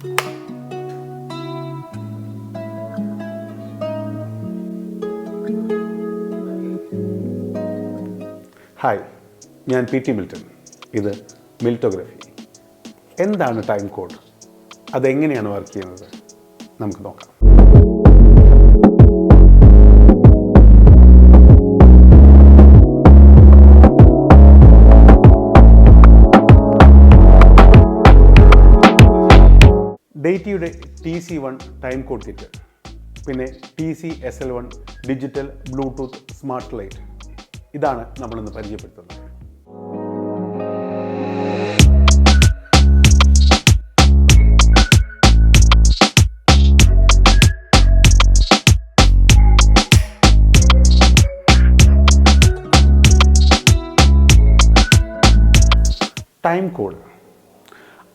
Hi, ഞാൻ P T Milton. ഇത് മിൽറ്റോഗ്രഫി. എന്താണ് ടൈം കോഡ്? അതെങ്ങനെയാണ് വർക്ക് ചെയ്യുന്നത്? നമുക്ക് നോക്കാം. ഡെയ്റ്റിയുടെ TC-1 ടൈം കോഡ് കിറ്റ്, പിന്നെ TC-SL1 digital Bluetooth smart light, ഇതാണ് നമ്മളിന്ന് പരിചയപ്പെടുത്തുന്നത്. ടൈം കോഡ്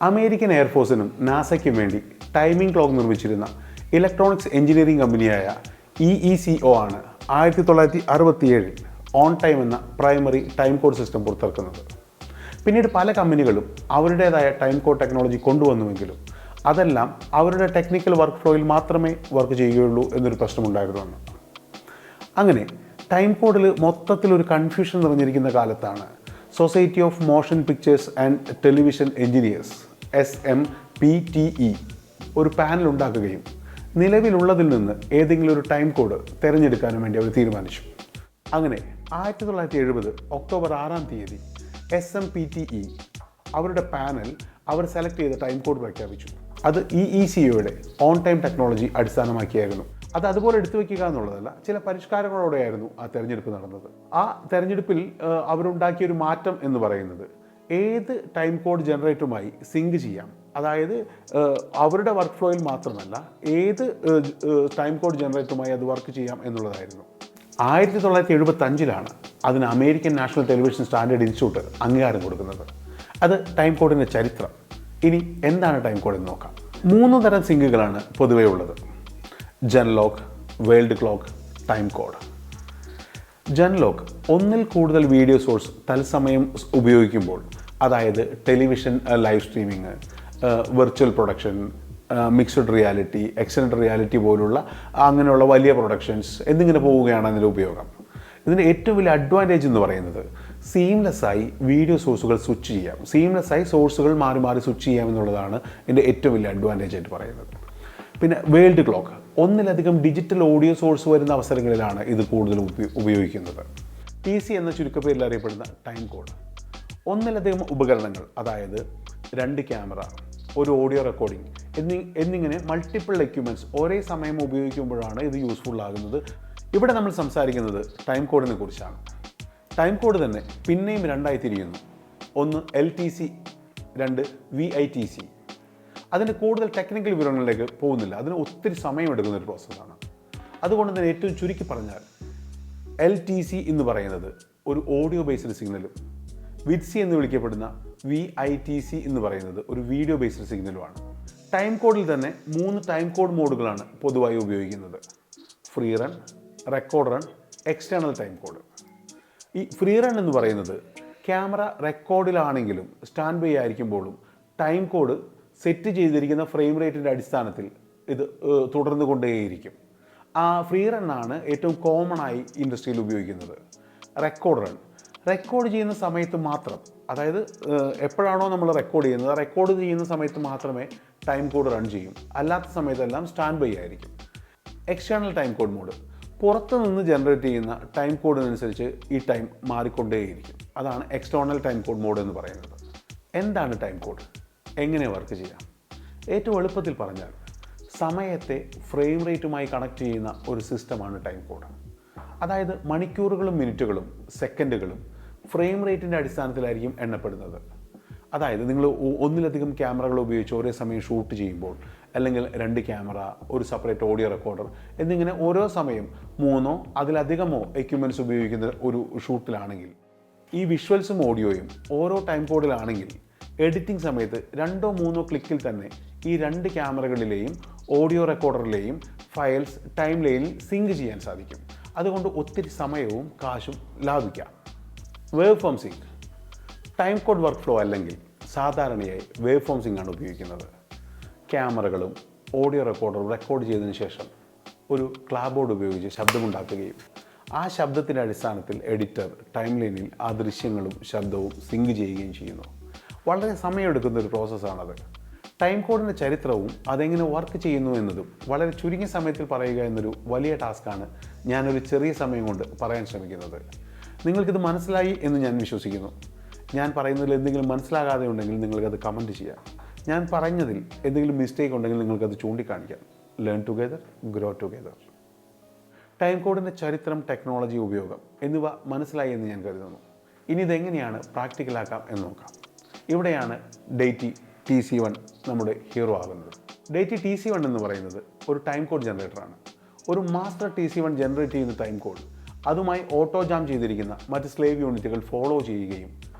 അമേരിക്കൻ എയർഫോഴ്സിനും നാസയ്ക്കും വേണ്ടി ടൈമിംഗ് ക്ലോക്ക് നിർമ്മിച്ചിരുന്ന ഇലക്ട്രോണിക്സ് എഞ്ചിനീയറിംഗ് കമ്പനിയായ EECO ആണ് 1967 ഓൺ ടൈം എന്ന പ്രൈമറി ടൈം കോഡ് സിസ്റ്റം പുറത്തിറക്കുന്നത്. പിന്നീട് പല കമ്പനികളും അവരുടേതായ ടൈം കോഡ് ടെക്നോളജി കൊണ്ടുവന്നുവെങ്കിലും അതെല്ലാം അവരുടെ ടെക്നിക്കൽ വർക്ക് ഫ്ലോയിൽ മാത്രമേ വർക്ക് ചെയ്യുകയുള്ളൂ എന്നൊരു പ്രശ്നമുണ്ടായിരുന്നു. അങ്ങനെ ടൈം കോഡിൽ മൊത്തത്തിലൊരു കൺഫ്യൂഷൻ നിറഞ്ഞിരിക്കുന്ന കാലത്താണ് society of motion pictures and television engineers SMPTE ഒരു പാനൽ ഉണ്ടാക്കുകയും നിലവിലുള്ളതിൽ നിന്ന് ഏതെങ്കിലും ഒരു ടൈം കോഡ് തിരഞ്ഞെടുക്കാനും വേണ്ടി അവർ തീരുമാനിച്ചു. അങ്ങനെ 1970 ഒക്ടോബർ 6-ാം തീയതി SMPTE അവരുടെ പാനൽ അവർ സെലക്ട് ചെയ്ത ടൈം കോഡ് പ്രഖ്യാപിച്ചു. അത് EECOയുടെ ഓൺ ടൈം ടെക്നോളജി അടിസ്ഥാനമാക്കിയായിരുന്നു. അത് അതുപോലെ എടുത്തു വയ്ക്കുക എന്നുള്ളതല്ല, ചില പരിഷ്കാരങ്ങളോടെയായിരുന്നു ആ തെരഞ്ഞെടുപ്പ് നടന്നത്. ആ തെരഞ്ഞെടുപ്പിൽ അവരുണ്ടാക്കിയൊരു മാറ്റം എന്ന് പറയുന്നത് ഏത് ടൈം കോഡ് ജനറേറ്ററുമായി സിങ്ക് ചെയ്യാം, അതായത് അവരുടെ വർക്ക് ഫ്ലോയിൽ മാത്രമല്ല ഏത് ടൈം കോഡ് ജനറേറ്ററുമായി അത് വർക്ക് ചെയ്യാം എന്നുള്ളതായിരുന്നു. 1975 അതിന് American national television standard institute അംഗീകാരം കൊടുക്കുന്നത്. അത് ടൈം കോഡിൻ്റെ ചരിത്രം. ഇനി എന്താണ് ടൈം കോഡ് എന്ന് നോക്കാം. 3 തരം സിങ്കുകളാണ് പൊതുവേ ഉള്ളത്: ജൻലോക്ക്, വേൾഡ് ക്ലോക്ക്, ടൈം കോഡ്. ജൻലോക്ക് ഒന്നിൽ കൂടുതൽ വീഡിയോ സോഴ്സ് തത്സമയം ഉപയോഗിക്കുമ്പോൾ, അതായത് television live streaming, virtual production, mixed reality, extend reality പോലുള്ള അങ്ങനെയുള്ള വലിയ പ്രൊഡക്ഷൻസ് എന്നിങ്ങനെ പോവുകയാണ് അതിൻ്റെ ഉപയോഗം. ഇതിൻ്റെ ഏറ്റവും വലിയ അഡ്വാൻറ്റേജ് എന്ന് പറയുന്നത് സീംലെസ്സായി വീഡിയോ സോഴ്സുകൾ സ്വിച്ച് ചെയ്യാം, സീംലെസ്സായി സോഴ്സുകൾ മാറി മാറി സ്വിച്ച് ചെയ്യാം എന്നുള്ളതാണ് ഇതിൻ്റെ ഏറ്റവും വലിയ അഡ്വാൻറ്റേജ് ആയിട്ട് പറയുന്നത്. പിന്നെ വേൾഡ് ക്ലോക്ക്, ഒന്നിലധികം ഡിജിറ്റൽ ഓഡിയോ സോഴ്സ് വരുന്ന അവസരങ്ങളിലാണ് ഇത് കൂടുതൽ ഉപയോഗിക്കുന്നത്. TC എന്ന ചുരുക്കപ്പേരിൽ അറിയപ്പെടുന്ന ടൈം കോഡ് ഒന്നിലധികം ഉപകരണങ്ങൾ, അതായത് 2 ക്യാമറ, ഒരു ഓഡിയോ റെക്കോർഡിംഗ് എന്നിങ്ങനെ മൾട്ടിപ്പിൾ എക്യുപ്മെൻറ്റ്സ് ഒരേ സമയം ഉപയോഗിക്കുമ്പോഴാണ് ഇത് യൂസ്ഫുൾ ആകുന്നത്. ഇവിടെ നമ്മൾ സംസാരിക്കുന്നത് ടൈം കോഡിനെ കുറിച്ചാണ്. ടൈം കോഡ് തന്നെ പിന്നെയും 2ആയി തിരിയുന്നു. ഒന്ന് LTC, 2 VITC. അതിൻ്റെ കൂടുതൽ ടെക്നിക്കൽ വിവരങ്ങളിലേക്ക് പോകുന്നില്ല, അതിന് ഒത്തിരി സമയമെടുക്കുന്ന ഒരു പ്രോസസ്സാണ്. അതുകൊണ്ട് തന്നെ ഏറ്റവും ചുരുക്കി പറഞ്ഞാൽ LTC എന്ന് പറയുന്നത് ഒരു ഓഡിയോ ബേസ്ഡ് സിഗ്നലും VITC എന്ന് വിളിക്കപ്പെടുന്ന VITC എന്ന് പറയുന്നത് ഒരു വീഡിയോ ബേസ്ഡ് സിഗ്നലുമാണ്. ടൈം കോഡിൽ തന്നെ 3 ടൈം കോഡ് മോഡുകളാണ് പൊതുവായി ഉപയോഗിക്കുന്നത്: free run, record run, external time code. ഈ ഫ്രീ റൺ എന്ന് പറയുന്നത് ക്യാമറ റെക്കോർഡിലാണെങ്കിലും സ്റ്റാൻഡ് ബൈ ആയിരിക്കുമ്പോഴും ടൈം കോഡ് സെറ്റ് ചെയ്തിരിക്കുന്ന ഫ്രെയിം റേറ്റിൻ്റെ അടിസ്ഥാനത്തിൽ ഇത് തുടർന്നു കൊണ്ടേയിരിക്കും. ആ ഫ്രീ റണ്ണാണ് ഏറ്റവും കോമൺ ആയി ഇൻഡസ്ട്രിയിൽ ഉപയോഗിക്കുന്നത്. റെക്കോർഡ് ചെയ്യുന്ന സമയത്ത് മാത്രം, അതായത് എപ്പോഴാണോ നമ്മൾ റെക്കോർഡ് ചെയ്യുന്ന സമയത്ത് മാത്രമേ ടൈം കോഡ് റൺ ചെയ്യും, അല്ലാത്ത സമയത്തെല്ലാം സ്റ്റാൻഡ് ബൈ ആയിരിക്കും. എക്സ്റ്റേണൽ ടൈം കോഡ് മോഡ്, പുറത്തു നിന്ന് ജനറേറ്റ് ചെയ്യുന്ന ടൈം കോഡിനനുസരിച്ച് ഈ ടൈം മാറിക്കൊണ്ടേയിരിക്കും. അതാണ് എക്സ്റ്റേണൽ ടൈം കോഡ് മോഡ് എന്ന് പറയുന്നത്. എന്താണ് ടൈം കോഡ്? എങ്ങനെ വർക്ക് ചെയ്യാം? ഏറ്റവും എളുപ്പത്തിൽ പറഞ്ഞാൽ സമയത്തെ ഫ്രെയിം റേറ്റുമായി കണക്ട് ചെയ്യുന്ന ഒരു സിസ്റ്റമാണ് ടൈം കോഡ്. അതായത് മണിക്കൂറുകളും മിനിറ്റുകളും സെക്കൻഡുകളും ഫ്രെയിം റേറ്റിൻ്റെ അടിസ്ഥാനത്തിലായിരിക്കും എണ്ണപ്പെടുന്നത്. അതായത് നിങ്ങൾ ഒന്നിലധികം ക്യാമറകൾ ഉപയോഗിച്ച് ഒരേ സമയം ഷൂട്ട് ചെയ്യുമ്പോൾ, അല്ലെങ്കിൽ 2 ക്യാമറ, ഒരു സെപ്പറേറ്റ് ഓഡിയോ റെക്കോർഡർ എന്നിങ്ങനെ ഓരോ സമയം 3-ഓ അതിലധികമോ എക്യുപ്മെൻറ്റ്സ് ഉപയോഗിക്കുന്ന ഒരു ഷൂട്ടിലാണെങ്കിൽ, ഈ വിഷ്വൽസും ഓഡിയോയും ഓരോ ടൈം കോഡിലാണെങ്കിൽ എഡിറ്റിംഗ് സമയത്ത് 2-3 ക്ലിക്കിൽ തന്നെ ഈ 2 ക്യാമറകളിലെയും ഓഡിയോ റെക്കോർഡറിലെയും ഫയൽസ് ടൈം ലൈനിൽ സിങ്ക് ചെയ്യാൻ സാധിക്കും. അതുകൊണ്ട് ഒത്തിരി സമയവും കാശും ലാഭിക്കാം. Waveform sync time code workflow അല്ലെങ്കിൽ സാധാരണയായി വേവ് ഫോം സിങ്ക് ആണ് ഉപയോഗിക്കുന്നത്. ക്യാമറകളും ഓഡിയോ റെക്കോർഡറും റെക്കോർഡ് ചെയ്തതിന് ശേഷം ഒരു ക്ലാപ്ബോർഡ് ഉപയോഗിച്ച് ശബ്ദമുണ്ടാക്കുകയും ആ ശബ്ദത്തിൻ്റെ അടിസ്ഥാനത്തിൽ എഡിറ്റർ ടൈം ലൈനിൽ ആ ദൃശ്യങ്ങളും ശബ്ദവും സിങ്ക് ചെയ്യുകയും ചെയ്യുന്നു. വളരെ സമയമെടുക്കുന്ന ഒരു പ്രോസസ്സാണത്. ടൈം കോഡിൻ്റെ ചരിത്രവും അതെങ്ങനെ വർക്ക് ചെയ്യുന്നു എന്നതും വളരെ ചുരുങ്ങിയ സമയത്തിൽ പറയുക എന്നൊരു വലിയ ടാസ്ക്കാണ് ഞാനൊരു ചെറിയ സമയം കൊണ്ട് പറയാൻ ശ്രമിക്കുന്നത്. നിങ്ങൾക്കിത് മനസ്സിലായി എന്ന് ഞാൻ വിശ്വസിക്കുന്നു. ഞാൻ പറയുന്നതിൽ എന്തെങ്കിലും മനസ്സിലാകാതെ ഉണ്ടെങ്കിൽ നിങ്ങൾക്കത് കമൻറ്റ് ചെയ്യാം. ഞാൻ പറഞ്ഞതിൽ എന്തെങ്കിലും മിസ്റ്റേക്ക് ഉണ്ടെങ്കിൽ നിങ്ങൾക്കത് ചൂണ്ടിക്കാണിക്കാം. Learn together, grow together. Time കോഡിൻ്റെ ചരിത്രം, ടെക്നോളജി, ഉപയോഗം എന്നിവ മനസ്സിലായി എന്ന് ഞാൻ കരുതുന്നു. ഇനി ഇതെങ്ങനെയാണ് പ്രാക്ടിക്കലാക്കാം എന്ന് നോക്കാം. ഇവിടെയാണ് Deity TC-1 നമ്മുടെ ഹീറോ ആകുന്നത്. Deity TC-1 എന്ന് പറയുന്നത് ഒരു ടൈം കോഡ് ജനറേറ്ററാണ്. ഒരു മാസ്റ്റർ TC-1 ജനറേറ്റ് ചെയ്യുന്ന ടൈം കോഡ് അതുമായി ഓട്ടോ ജാം ചെയ്തിരിക്കുന്ന മറ്റ് സ്ലേവ് യൂണിറ്റുകൾ ഫോളോ ചെയ്യുകയും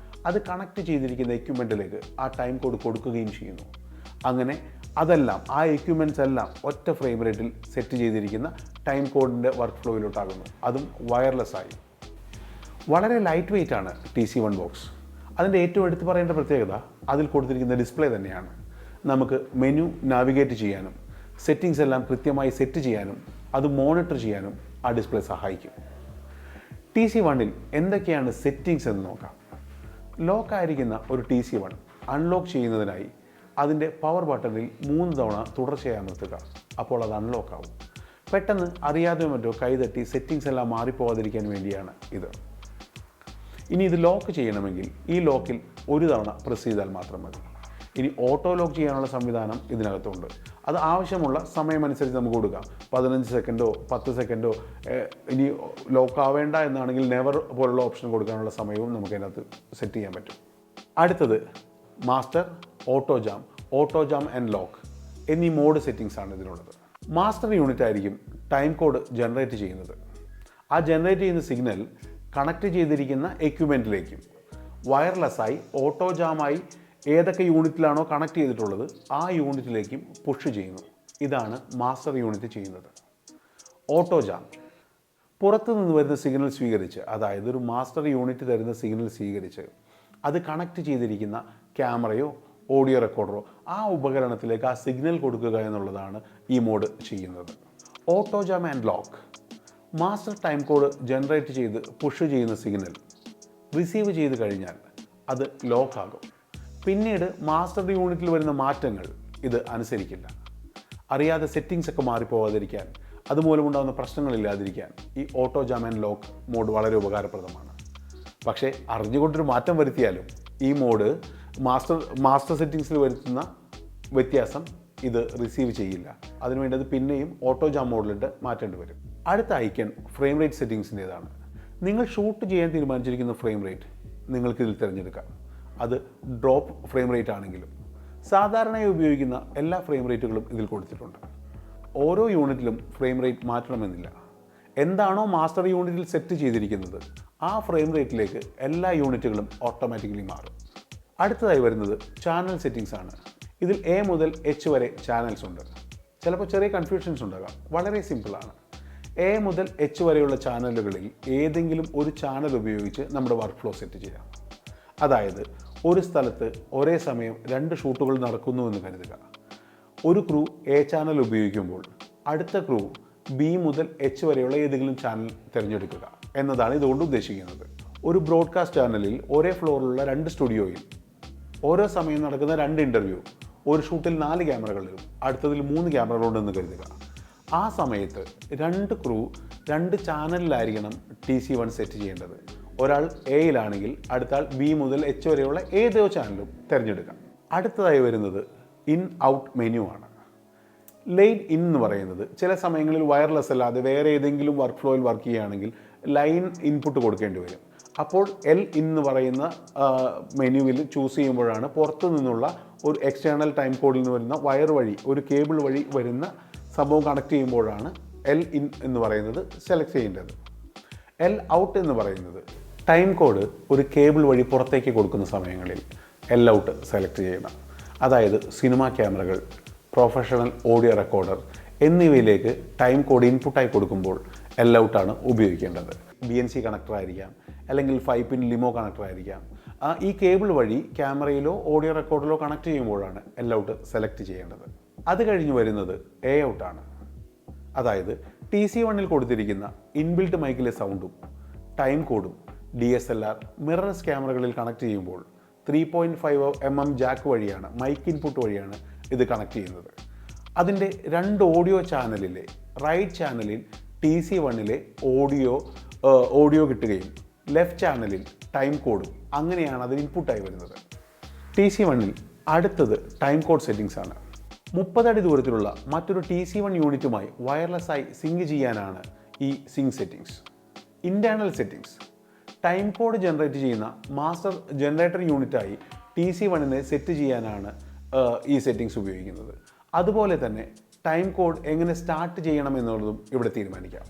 അത് കണക്ട് ചെയ്തിരിക്കുന്ന എക്യുപ്മെൻറ്റിലേക്ക് ആ ടൈം കോഡ് കൊടുക്കുകയും ചെയ്യുന്നു. അങ്ങനെ അതെല്ലാം ആ എക്യുപ്മെൻറ്റ്സ് എല്ലാം ഒറ്റ ഫ്രെയിം റേറ്റിൽ സെറ്റ് ചെയ്തിരിക്കുന്ന ടൈം കോഡിൻ്റെ വർക്ക് ഫ്ലോയിലോട്ടാകുന്നു, അതും വയർലെസ് ആയി. വളരെ ലൈറ്റ് വെയ്റ്റ് ആണ് TC-1 ബോക്സ്. അതിൻ്റെ ഏറ്റവും എടുത്തു പറയേണ്ട പ്രത്യേകത അതിൽ കൊടുത്തിരിക്കുന്ന ഡിസ്പ്ലേ തന്നെയാണ്. നമുക്ക് മെനു നാവിഗേറ്റ് ചെയ്യാനും സെറ്റിങ്സ് എല്ലാം കൃത്യമായി സെറ്റ് ചെയ്യാനും അത് മോണിറ്റർ ചെയ്യാനും ആ ഡിസ്പ്ലേ സഹായിക്കും. TC-1ൽ എന്തൊക്കെയാണ് സെറ്റിങ്സ് എന്ന് നോക്കാം. ലോക്കായിരിക്കുന്ന ഒരു TC-1 അൺലോക്ക് ചെയ്യുന്നതിനായി അതിൻ്റെ പവർ ബട്ടണിൽ 3 തവണ തുടർച്ചയായി അമർത്തുക. അപ്പോൾ അത് അൺലോക്ക് ആവും. പെട്ടെന്ന് അറിയാതെ മറ്റോ കൈതട്ടി സെറ്റിങ്സ് എല്ലാം മാറിപ്പോകാതിരിക്കാൻ വേണ്ടിയാണ് ഇത്. ഇനി ഇത് ലോക്ക് ചെയ്യണമെങ്കിൽ ഈ ലോക്കിൽ ഒരു തവണ പ്രസ് ചെയ്താൽ മാത്രം മതി. ഇനി ഓട്ടോ ലോക്ക് ചെയ്യാനുള്ള സംവിധാനം ഇതിനകത്തുണ്ട്. അത് ആവശ്യമുള്ള സമയമനുസരിച്ച് നമുക്ക് കൊടുക്കാം. 15 സെക്കൻഡോ 10 സെക്കൻഡോ. ഇനി ലോക്ക് ആവേണ്ട എന്നാണെങ്കിൽ നെവർ പോലുള്ള ഓപ്ഷൻ കൊടുക്കാനുള്ള സമയവും നമുക്ക് അതിനകത്ത് സെറ്റ് ചെയ്യാൻ പറ്റും. അടുത്തത് master, auto jam and lock എന്നീ മോഡ് സെറ്റിങ്സ് ആണ് ഇതിനുള്ളത്. മാസ്റ്റർ യൂണിറ്റ് ആയിരിക്കും ടൈം കോഡ് ജനറേറ്റ് ചെയ്യുന്നത്. ആ ജനറേറ്റ് ചെയ്യുന്ന സിഗ്നൽ കണക്ട് ചെയ്തിരിക്കുന്ന എക്യുപ്മെൻറ്റിലേക്കും വയർലെസ്സായി ഓട്ടോ ജാമായി ഏതൊക്കെ യൂണിറ്റിലാണോ കണക്ട് ചെയ്തിട്ടുള്ളത് ആ യൂണിറ്റിലേക്കും പുഷ് ചെയ്യുന്നു. ഇതാണ് മാസ്റ്റർ യൂണിറ്റ് ചെയ്യുന്നത്. ഓട്ടോ ജാം പുറത്തു നിന്ന് വരുന്ന സിഗ്നൽ സ്വീകരിച്ച്, അതായത് ഒരു മാസ്റ്റർ യൂണിറ്റ് തരുന്ന സിഗ്നൽ സ്വീകരിച്ച് അത് കണക്ട് ചെയ്തിരിക്കുന്ന ക്യാമറയോ ഓഡിയോ റെക്കോർഡറോ ആ ഉപകരണത്തിലേക്ക് ആ സിഗ്നൽ കൊടുക്കുക എന്നുള്ളതാണ് ഈ മോഡ് ചെയ്യുന്നത്. Auto jam and lock master time code generate ചെയ്ത് പുഷ് ചെയ്യുന്ന സിഗ്നൽ റിസീവ് ചെയ്ത് കഴിഞ്ഞാൽ അത് ലോക്കാകും. പിന്നീട് മാസ്റ്റർ യൂണിറ്റിൽ വരുന്ന മാറ്റങ്ങൾ ഇത് അനുസരിക്കില്ല. അറിയാതെ സെറ്റിങ്സ് ഒക്കെ മാറിപ്പോകാതിരിക്കാൻ, അതുമൂലമുണ്ടാകുന്ന പ്രശ്നങ്ങളില്ലാതിരിക്കാൻ ഈ auto jam and lock mode വളരെ ഉപകാരപ്രദമാണ്. പക്ഷേ അറിഞ്ഞുകൊണ്ടൊരു മാറ്റം വരുത്തിയാലും ഈ മോഡ് മാസ്റ്റർ സെറ്റിങ്സിൽ വരുത്തുന്ന വ്യത്യാസം ഇത് റിസീവ് ചെയ്യില്ല. അതിനുവേണ്ടി അത് പിന്നെയും ഓട്ടോ ജാം മോഡിലിട്ട് മാറ്റേണ്ടി വരും. അടുത്ത ഐക്കൺ ഫ്രെയിം റേറ്റ് സെറ്റിങ്സിൻ്റേതാണ്. നിങ്ങൾ ഷൂട്ട് ചെയ്യാൻ തീരുമാനിച്ചിരിക്കുന്ന ഫ്രെയിം റേറ്റ് നിങ്ങൾക്കിതിൽ തിരഞ്ഞെടുക്കാം. അത് ഡ്രോപ്പ് ഫ്രെയിം റേറ്റ് ആണെങ്കിലും സാധാരണയായി ഉപയോഗിക്കുന്ന എല്ലാ ഫ്രെയിം റേറ്റുകളും ഇതിൽ കൊടുത്തിട്ടുണ്ട്. ഓരോ യൂണിറ്റിലും ഫ്രെയിം റേറ്റ് മാറ്റണമെന്നില്ല. എന്താണോ മാസ്റ്റർ യൂണിറ്റിൽ സെറ്റ് ചെയ്തിരിക്കുന്നത് ആ ഫ്രെയിം റേറ്റിലേക്ക് എല്ലാ യൂണിറ്റുകളും ഓട്ടോമാറ്റിക്കലി മാറും. അടുത്തതായി വരുന്നത് ചാനൽ സെറ്റിങ്സ് ആണ്. ഇതിൽ A മുതൽ H വരെ ചാനൽസ് ഉണ്ട്. ചിലപ്പോൾ ചെറിയ കൺഫ്യൂഷൻസ് ഉണ്ടാകാം. വളരെ സിമ്പിളാണ്. A മുതൽ H വരെയുള്ള ചാനലുകളിൽ ഏതെങ്കിലും ഒരു ചാനൽ ഉപയോഗിച്ച് നമ്മുടെ വർക്ക് ഫ്ലോ സെറ്റ് ചെയ്യാം. അതായത് ഒരു സ്ഥലത്ത് ഒരേ സമയം 2 ഷൂട്ടുകൾ നടക്കുന്നുവെന്ന് കരുതുക. ഒരു ക്രൂ A ചാനൽ ഉപയോഗിക്കുമ്പോൾ അടുത്ത ക്രൂ B മുതൽ H വരെയുള്ള ഏതെങ്കിലും ചാനൽ തിരഞ്ഞെടുക്കുക എന്നതാണ് ഇതുകൊണ്ട് ഉദ്ദേശിക്കുന്നത്. ഒരു ബ്രോഡ്കാസ്റ്റ് ചാനലിൽ ഒരേ ഫ്ലോറിലുള്ള 2 സ്റ്റുഡിയോയിൽ ഓരോ സമയം നടക്കുന്ന 2 ഇൻ്റർവ്യൂ, ഒരു ഷൂട്ടിൽ 4 ക്യാമറകളിലും അടുത്തതിൽ 3 ക്യാമറകളുണ്ടെന്ന് കരുതുക. ആ സമയത്ത് 2 ക്രൂ 2 ചാനലിലായിരിക്കണം TC-1 സെറ്റ് ചെയ്യേണ്ടത്. ഒരാൾ എയിലാണെങ്കിൽ അടുത്താൾ B മുതൽ H വരെയുള്ള ഏതോ ചാനലും തിരഞ്ഞെടുക്കാം. അടുത്തതായി വരുന്നത് ഇൻ ഔട്ട് മെനു ആണ്. ലൈൻ ഇൻ എന്ന് പറയുന്നത് ചില സമയങ്ങളിൽ വയർലെസ് അല്ലാതെ വേറെ ഏതെങ്കിലും വർക്ക് ഫ്ലോയിൽ വർക്ക് ചെയ്യുകയാണെങ്കിൽ ലൈൻ ഇൻപുട്ട് കൊടുക്കേണ്ടി വരും. അപ്പോൾ L എന്ന് പറയുന്ന മെനുവിൽ ചൂസ് ചെയ്യുമ്പോഴാണ് പുറത്തു നിന്നുള്ള ഒരു എക്സ്റ്റേണൽ ടൈം കോഡിൽ നിന്ന് വരുന്ന വയർ വഴി ഒരു കേബിൾ വഴി വരുന്ന സംഭവം കണക്ട് ചെയ്യുമ്പോഴാണ് L ഇൻ എന്ന് പറയുന്നത് സെലക്ട് ചെയ്യേണ്ടത്. L ഔട്ട് എന്ന് പറയുന്നത് ടൈം കോഡ് ഒരു കേബിൾ വഴി പുറത്തേക്ക് കൊടുക്കുന്ന സമയങ്ങളിൽ L ഔട്ട് സെലക്ട് ചെയ്യണം. അതായത് സിനിമ ക്യാമറകൾ, പ്രൊഫഷണൽ ഓഡിയോ റെക്കോർഡർ എന്നിവയിലേക്ക് ടൈം കോഡ് ഇൻപുട്ടായി കൊടുക്കുമ്പോൾ L ഔട്ടാണ് ഉപയോഗിക്കേണ്ടത്. BNC കണക്ടർ ആയിരിക്കാം, അല്ലെങ്കിൽ 5 പിൻ ലിമോ കണക്ടർ ആയിരിക്കാം. ഈ കേബിൾ വഴി ക്യാമറയിലോ ഓഡിയോ റെക്കോർഡിലോ കണക്ട് ചെയ്യുമ്പോഴാണ് L ഔട്ട് സെലക്ട് ചെയ്യേണ്ടത്. അത് കഴിഞ്ഞ് വരുന്നത് എ ഔട്ടാണ്. അതായത് TC-1 കൊടുത്തിരിക്കുന്ന ഇൻബിൽട്ട് മൈക്കിലെ സൗണ്ടും ടൈം കോഡും DSLR മിറർലെസ് ക്യാമറകളിൽ കണക്ട് ചെയ്യുമ്പോൾ 3.5 ജാക്ക് വഴിയാണ്, മൈക്ക് ഇൻപുട്ട് വഴിയാണ് ഇത് കണക്ട് ചെയ്യുന്നത്. അതിൻ്റെ 2 ഓഡിയോ ചാനലിലെ റൈറ്റ് ചാനലിൽ TC-1 ഓഡിയോ കിട്ടുകയും ലെഫ്റ്റ് ചാനലിൽ ടൈം കോഡും, അങ്ങനെയാണ് അതിന് ഇൻപുട്ടായി വരുന്നത്. TC-1 അടുത്തത് ടൈം കോഡ് സെറ്റിംഗ്സ് ആണ്. 30 അടി ദൂരത്തിലുള്ള മറ്റൊരു TC-1 യൂണിറ്റുമായി വയർലെസ്സായി സിങ്ക് ചെയ്യാനാണ് ഈ sync settings. Internal settings: time code generate ചെയ്യുന്ന മാസ്റ്റർ ജനറേറ്റർ യൂണിറ്റായി TC-1 സെറ്റ് ചെയ്യാനാണ് ഈ സെറ്റിംഗ്സ് ഉപയോഗിക്കുന്നത്. അതുപോലെ തന്നെ ടൈം കോഡ് എങ്ങനെ സ്റ്റാർട്ട് ചെയ്യണം എന്നുള്ളതും ഇവിടെ തീരുമാനിക്കാം.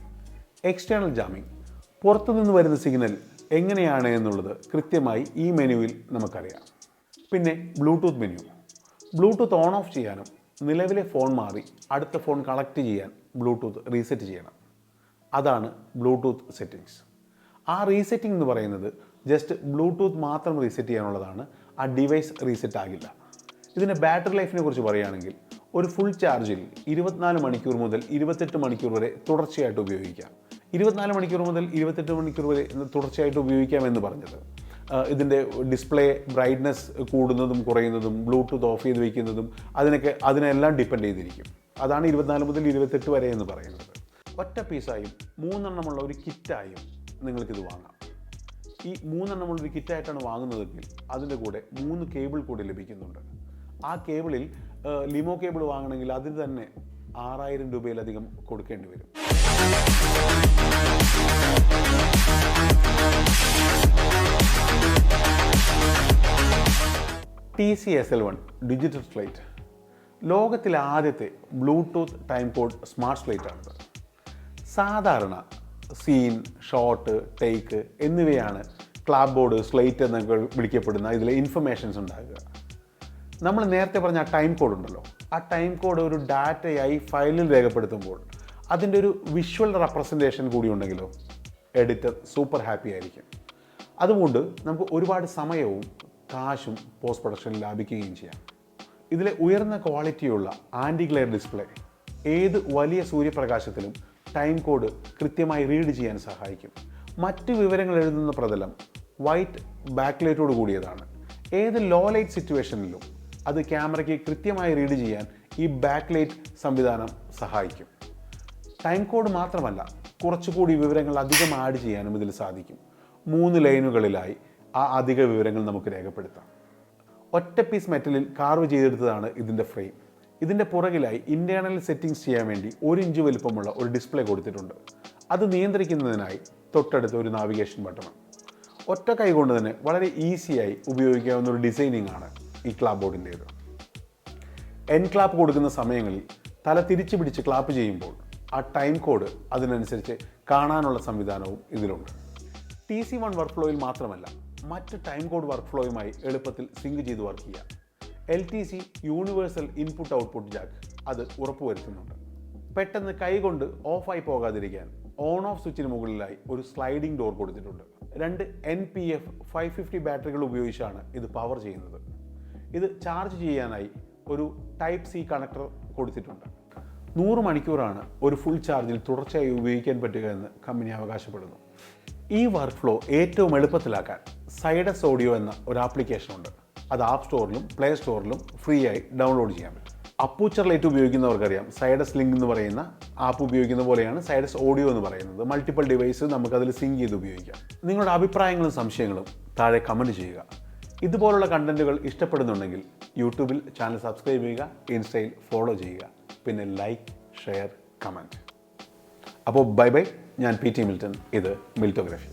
എക്സ്റ്റേണൽ ജാമിംഗ്: പുറത്തുനിന്ന് വരുന്ന സിഗ്നൽ എങ്ങനെയാണ് എന്നുള്ളത് കൃത്യമായി ഈ മെനുവിൽ നമുക്കറിയാം. പിന്നെ Bluetooth menu. Bluetooth on of ചെയ്യാനും നിലവിലെ ഫോൺ മാറി അടുത്ത ഫോൺ കണക്ട് ചെയ്യാൻ ബ്ലൂടൂത്ത് റീസെറ്റ് ചെയ്യണം. അതാണ് ബ്ലൂടൂത്ത് സെറ്റിംഗ്സ്. ആ റീസെറ്റിംഗ് എന്ന് പറയുന്നത് ജസ്റ്റ് ബ്ലൂടൂത്ത് മാത്രം റീസെറ്റ് ചെയ്യാനുള്ളതാണ്. ആ ഡിവൈസ് റീസെറ്റ് ആകില്ല. ഇതിൻ്റെ ബാറ്ററി ലൈഫിനെ കുറിച്ച് പറയുകയാണെങ്കിൽ ഒരു ഫുൾ ചാർജിൽ 24 മണിക്കൂർ മുതൽ 28 മണിക്കൂർ വരെ തുടർച്ചയായിട്ട് ഉപയോഗിക്കാം. 24 മണിക്കൂർ മുതൽ 28 മണിക്കൂർ വരെ തുടർച്ചയായിട്ട് ഉപയോഗിക്കാമെന്ന് പറഞ്ഞത് ഇതിൻ്റെ ഡിസ്പ്ലേ ബ്രൈറ്റ്നസ് കൂടുന്നതും കുറയുന്നതും ബ്ലൂടൂത്ത് ഓഫ് ചെയ്ത് വയ്ക്കുന്നതും അതിനെല്ലാം ഡിപ്പെൻഡ് ചെയ്തിരിക്കും. അതാണ് 24 മുതൽ 28 വരെ എന്ന് പറയുന്നത്. ഒറ്റ പീസായും 3 എണ്ണമുള്ള ഒരു കിറ്റായും നിങ്ങൾക്കിത് വാങ്ങാം. ഈ 3 എണ്ണമുള്ള ഒരു കിറ്റായിട്ടാണ് വാങ്ങുന്നതെങ്കിൽ അതിൻ്റെ കൂടെ 3 കേബിൾ കൂടി ലഭിക്കുന്നുണ്ട്. ആ കേബിളിൽ ലിമോ കേബിൾ വാങ്ങണമെങ്കിൽ അതിന് തന്നെ 6000 രൂപയിലധികം കൊടുക്കേണ്ടി വരും. TC-SL1 ഡിജിറ്റൽ സ്ലേറ്റ് ലോകത്തിലെ ആദ്യത്തെ Bluetooth time code smart slate ആണിത്. സാധാരണ സീൻ, ഷോട്ട്, ടേക്ക് എന്നിവയാണ് ക്ലാപ്ബോർഡ്, സ്ലേറ്റ് എന്നൊക്കെ വിളിക്കപ്പെടുന്ന ഇതിലെ ഇൻഫർമേഷൻസ് ഉണ്ടാകുക. നമ്മൾ നേരത്തെ പറഞ്ഞ ആ ടൈം കോഡ് ഉണ്ടല്ലോ, ആ ടൈം കോഡ് ഒരു ഡാറ്റയായി ഫയലിൽ രേഖപ്പെടുത്തുമ്പോൾ അതിൻ്റെ ഒരു വിഷ്വൽ റെപ്രസെൻറ്റേഷൻ കൂടി ഉണ്ടെങ്കിലോ എഡിറ്റർ സൂപ്പർ ഹാപ്പി ആയിരിക്കും. അതുകൊണ്ട് നമുക്ക് ഒരുപാട് സമയവും കാശും പോസ്റ്റ് പ്രൊഡക്ഷനിൽ ലാഭിക്കുകയും ചെയ്യാം. ഇതിലെ ഉയർന്ന ക്വാളിറ്റിയുള്ള ആൻറ്റി ഗ്ലെയർ ഡിസ്പ്ലേ ഏത് വലിയ സൂര്യപ്രകാശത്തിലും ടൈം കോഡ് കൃത്യമായി റീഡ് ചെയ്യാൻ സഹായിക്കും. മറ്റ് വിവരങ്ങൾ എഴുതുന്ന പ്രതലം വൈറ്റ് ബാക്ക്ലൈറ്റോട് കൂടിയതാണ്. ഏത് ലോ ലൈറ്റ് സിറ്റുവേഷനിലും അത് ക്യാമറയ്ക്ക് കൃത്യമായി റീഡ് ചെയ്യാൻ ഈ ബാക്ക്ലൈറ്റ് സംവിധാനം സഹായിക്കും. ടൈം കോഡ് മാത്രമല്ല, കുറച്ചുകൂടി വിവരങ്ങൾ അധികം ആഡ് ചെയ്യാനും ഇതിൽ സാധിക്കും. 3 ലൈനുകളിലായി ആ അധിക വിവരങ്ങൾ നമുക്ക് രേഖപ്പെടുത്താം. ഒറ്റ പീസ് മെറ്റലിൽ കാർവ് ചെയ്തെടുത്തതാണ് ഇതിൻ്റെ ഫ്രെയിം. ഇതിൻ്റെ പുറകിലായി ഇൻറ്റേർണൽ സെറ്റിംഗ്സ് ചെയ്യാൻ വേണ്ടി 1 ഇഞ്ച് വലിപ്പമുള്ള ഒരു ഡിസ്പ്ലേ കൊടുത്തിട്ടുണ്ട്. അത് നിയന്ത്രിക്കുന്നതിനായി തൊട്ടടുത്ത ഒരു നാവിഗേഷൻ ബട്ടൺ. ഒറ്റ കൈ കൊണ്ട് തന്നെ വളരെ ഈസിയായി ഉപയോഗിക്കാവുന്ന ഒരു ഡിസൈനിങ് ആണ് ഈ ക്ലാപ്പ് ബോർഡിൻ്റേത്. എൻ ക്ലാപ്പ് കൊടുക്കുന്ന സമയങ്ങളിൽ തല തിരിച്ചു പിടിച്ച് ക്ലാപ്പ് ചെയ്യുമ്പോൾ ആ ടൈം കോഡ് അതിനനുസരിച്ച് കാണാനുള്ള സംവിധാനവും ഇതിലുണ്ട്. TC-1 വർക്ക് ഫ്ലോയിൽ മാത്രമല്ല, മറ്റ് ടൈം കോഡ് വർക്ക് ഫ്ലോയുമായി എളുപ്പത്തിൽ സിങ്ക് ചെയ്ത് വർക്ക് ചെയ്യാം. LTC universal input output Jack അത് ഉറപ്പുവരുത്തുന്നുണ്ട്. പെട്ടെന്ന് കൈകൊണ്ട് ഓഫായി പോകാതിരിക്കാൻ ഓൺ ഓഫ് സ്വിച്ചിന് മുകളിലായി ഒരു സ്ലൈഡിംഗ് ഡോർ കൊടുത്തിട്ടുണ്ട്. 2 NPF 550 ബാറ്ററികൾ ഉപയോഗിച്ചാണ് ഇത് പവർ ചെയ്യുന്നത്. ഇത് ചാർജ് ചെയ്യാനായി ഒരു ടൈപ്പ് C കണക്ടർ കൊടുത്തിട്ടുണ്ട്. 100 മണിക്കൂറാണ് ഒരു ഫുൾ ചാർജിൽ തുടർച്ചയായി ഉപയോഗിക്കാൻ പറ്റുക എന്ന് കമ്പനി അവകാശപ്പെടുന്നു. ഈ വർക്ക് ഫ്ലോ ഏറ്റവും എളുപ്പത്തിലാക്കാൻ സൈഡസ് ഓഡിയോ എന്ന ഒരു ആപ്ലിക്കേഷൻ ഉണ്ട്. അത് ആപ്പ് സ്റ്റോറിലും പ്ലേ സ്റ്റോറിലും ഫ്രീ ആയി ഡൗൺലോഡ് ചെയ്യാൻ പറ്റും. അപ്പൂച്ചർ ലൈറ്റ് ഉപയോഗിക്കുന്നവർക്കറിയാം, സൈഡസ് ലിങ്ക് എന്ന് പറയുന്ന ആപ്പ് ഉപയോഗിക്കുന്ന പോലെയാണ് സൈഡസ് ഓഡിയോ എന്ന് പറയുന്നത്. മൾട്ടിപ്പിൾ ഡിവൈസ് നമുക്കതിൽ സിങ്ക് ചെയ്ത് ഉപയോഗിക്കാം. നിങ്ങളുടെ അഭിപ്രായങ്ങളും സംശയങ്ങളും താഴെ കമൻറ്റ് ചെയ്യുക. ഇതുപോലുള്ള കണ്ടന്റുകൾ ഇഷ്ടപ്പെടുന്നുണ്ടെങ്കിൽ യൂട്യൂബിൽ ചാനൽ സബ്സ്ക്രൈബ് ചെയ്യുക, ഇൻസ്റ്റയിൽ ഫോളോ ചെയ്യുക, പിന്നെ ലൈക്ക്, ഷെയർ, കമൻറ്റ്. അപ്പോൾ ബൈ ബൈ. ഞാൻ PT മിൽട്ടൺ. ഇത് മിൽറ്റോഗ്രാഫി.